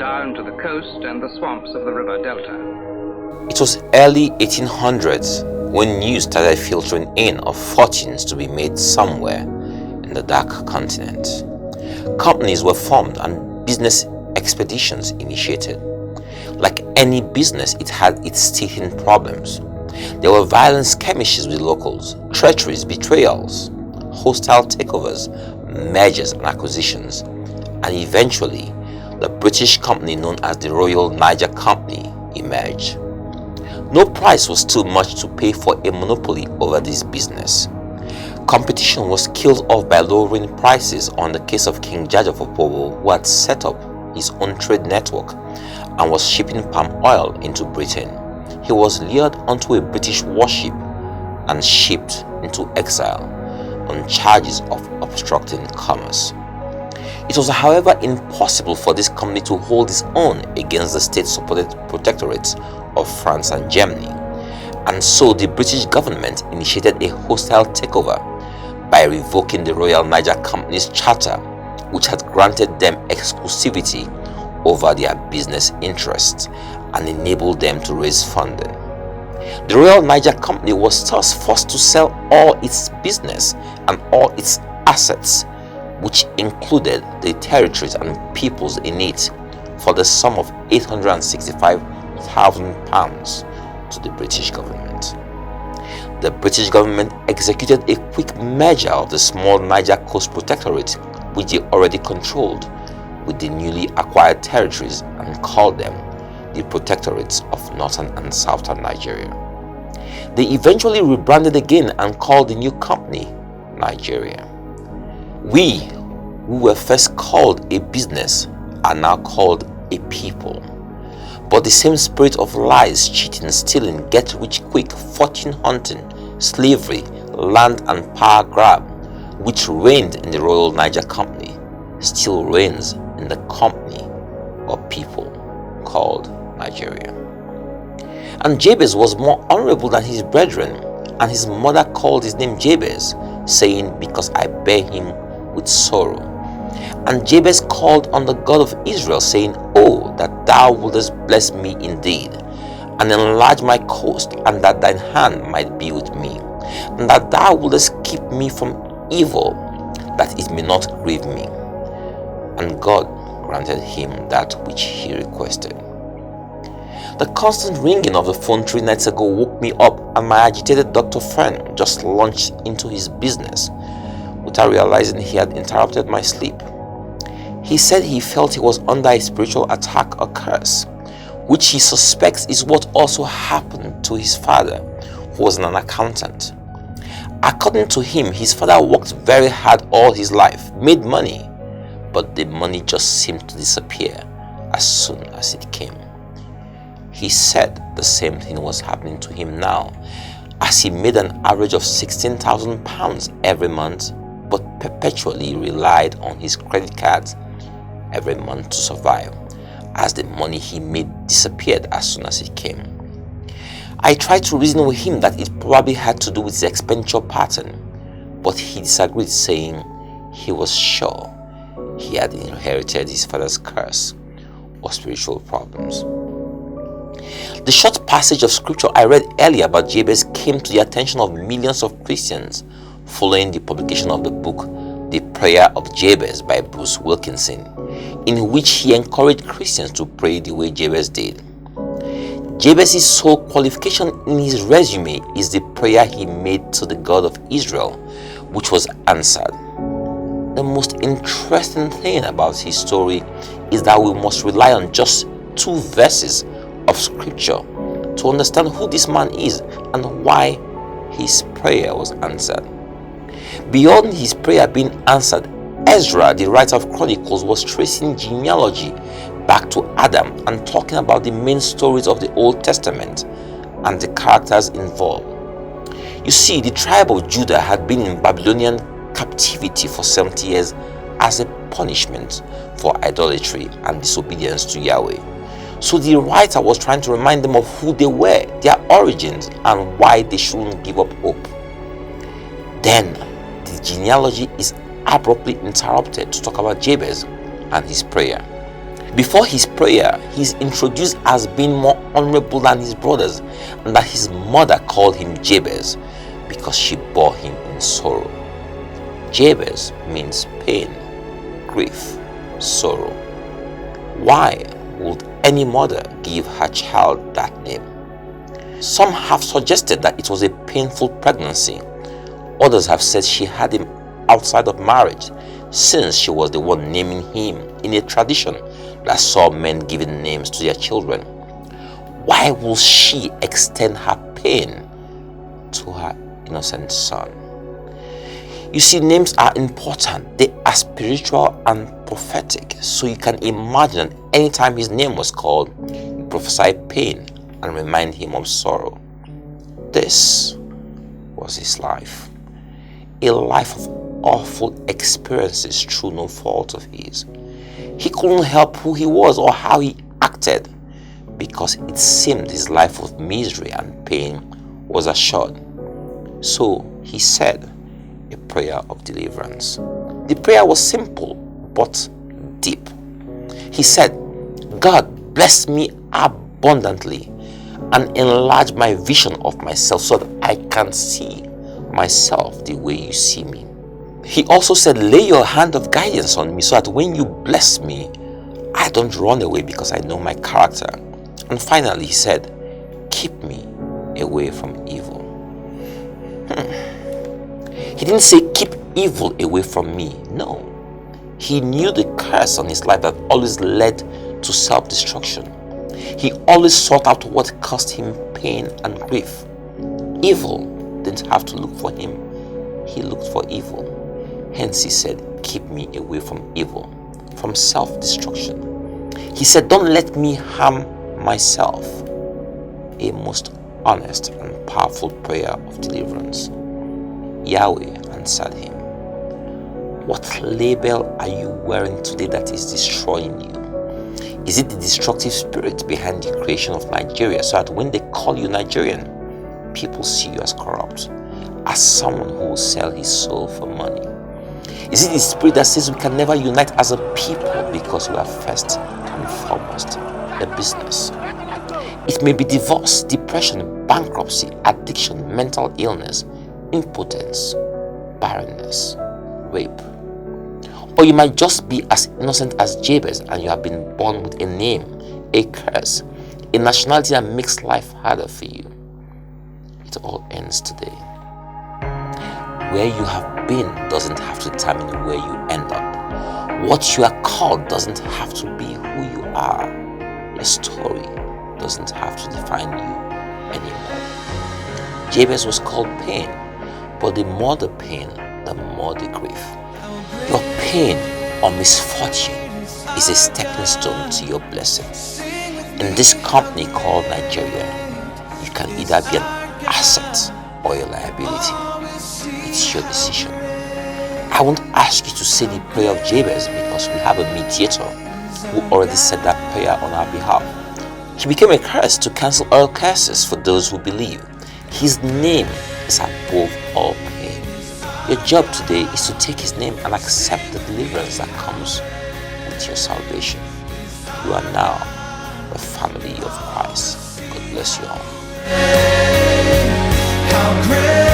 down to the coast and the swamps of the river Delta. It was early 1800s when news started filtering in of fortunes to be made somewhere in the dark continent. Companies were formed and business expeditions initiated. Like any business, it had its teething problems. There were violent skirmishes with locals, treacheries, betrayals, hostile takeovers, mergers and acquisitions, and eventually the British company known as the Royal Niger Company emerged. No price was too much to pay for a monopoly over this business. Competition was killed off by lowering prices on the case of King Jaja Opobo, who had set up his own trade network and was shipping palm oil into Britain. He was lured onto a British warship and shipped into exile on charges of obstructing commerce. It was, however, impossible for this company to hold its own against the state-supported protectorates of France and Germany, and so the British government initiated a hostile takeover by revoking the Royal Niger Company's charter, which had granted them exclusivity over their business interests and enabled them to raise funding. The Royal Niger Company was thus forced to sell all its business and all its assets, which included the territories and peoples in it, for the sum of £865,000 to the British government. The British government executed a quick merger of the small Niger Coast Protectorate, which they already controlled, with the newly acquired territories and called them the protectorates of northern and southern Nigeria. They eventually rebranded again and called the new company Nigeria. We, who were first called a business, are now called a people. But the same spirit of lies, cheating, stealing, get rich quick, fortune hunting, slavery, land and power grab, which reigned in the Royal Niger Company, still reigns in the company or people called Nigeria. And Jabez was more honorable than his brethren, and his mother called his name Jabez, saying, because I bear him with sorrow. And Jabez called on the God of Israel, saying, Oh, that thou wouldest bless me indeed, and enlarge my coast, and that thine hand might be with me, and that thou wouldest keep me from evil, that it may not grieve me. And God granted him that which he requested. The constant ringing of the phone 3 nights ago woke me up, and my agitated doctor friend just launched into his business without realizing he had interrupted my sleep. He said he felt he was under a spiritual attack or curse, which he suspects is what also happened to his father, who was an accountant. According to him, his father worked very hard all his life, made money, but the money just seemed to disappear as soon as it came. He said the same thing was happening to him now, as he made an average of £16,000 every month, but perpetually relied on his credit cards every month to survive, as the money he made disappeared as soon as it came. I tried to reason with him that it probably had to do with his expenditure pattern, but he disagreed, saying he was sure he had inherited his father's curse or spiritual problems. The short passage of scripture I read earlier about Jabez came to the attention of millions of Christians following the publication of the book The Prayer of Jabez by Bruce Wilkinson, in which he encouraged Christians to pray the way Jabez did. Jabez's sole qualification in his resume is the prayer he made to the God of Israel, which was answered. The most interesting thing about his story is that we must rely on just 2 verses of scripture to understand who this man is and why his prayer was answered. Beyond his prayer being answered, Ezra, the writer of Chronicles, was tracing genealogy back to Adam and talking about the main stories of the Old Testament and the characters involved. You see, the tribe of Judah had been in Babylonian captivity for 70 years as a punishment for idolatry and disobedience to Yahweh. So the writer was trying to remind them of who they were, their origins, and why they shouldn't give up hope. Then the genealogy is abruptly interrupted to talk about Jabez and his prayer. Before his prayer, he's introduced as being more honorable than his brothers, and that his mother called him Jabez because she bore him in sorrow. Jabez means pain, grief, sorrow. Why would any mother give her child that name? Some have suggested that it was a painful pregnancy. Others have said she had him outside of marriage, since she was the one naming him in a tradition that saw men giving names to their children. Why will she extend her pain to her innocent son? You see, names are important. They are spiritual and prophetic. So you can imagine anytime his name was called, you prophesy pain and remind him of sorrow. This was his life. A life of awful experiences through no fault of his. He couldn't help who he was or how he acted, because it seemed his life of misery and pain was assured. So he said a prayer of deliverance. The prayer was simple but deep. He said, God, bless me abundantly and enlarge my vision of myself so that I can see myself the way you see me. He also said, lay your hand of guidance on me so that when you bless me, I don't run away because I know my character. And finally, he said, keep me away from evil. He didn't say keep evil away from me. No. He knew the curse on his life that always led to self-destruction. He always sought out what caused him pain and grief. Evil didn't have to look for him. He looked for evil. Hence he said, keep me away from evil, from self-destruction. He said, don't let me harm myself. A most honest and powerful prayer of deliverance. Yahweh answered him. What label are you wearing today that is destroying you? Is it the destructive spirit behind the creation of Nigeria, so that when they call you Nigerian, people see you as corrupt, as someone who will sell his soul for money? Is it the spirit that says we can never unite as a people because we are first and foremost a business? It may be divorce, depression, bankruptcy, addiction, mental illness, impotence, barrenness, rape. Or you might just be as innocent as Jabez and you have been born with a name, a curse, a nationality that makes life harder for you. It all ends today. Where you have been doesn't have to determine where you end up. What you are called doesn't have to be who you are. Your story doesn't have to define you anymore. Jabez was called pain, but the more the pain, the more the grief. Your pain or misfortune is a stepping stone to your blessing. In this company called Nigeria, you can either be an asset or a liability. It's your decision. I won't ask you to say the prayer of Jabez because we have a mediator who already said that prayer on our behalf. He became a curse to cancel all curses for those who believe. His name is above all pain. Your job today is to take his name and accept the deliverance that comes with your salvation. You are now the family of Christ. God bless you all. How great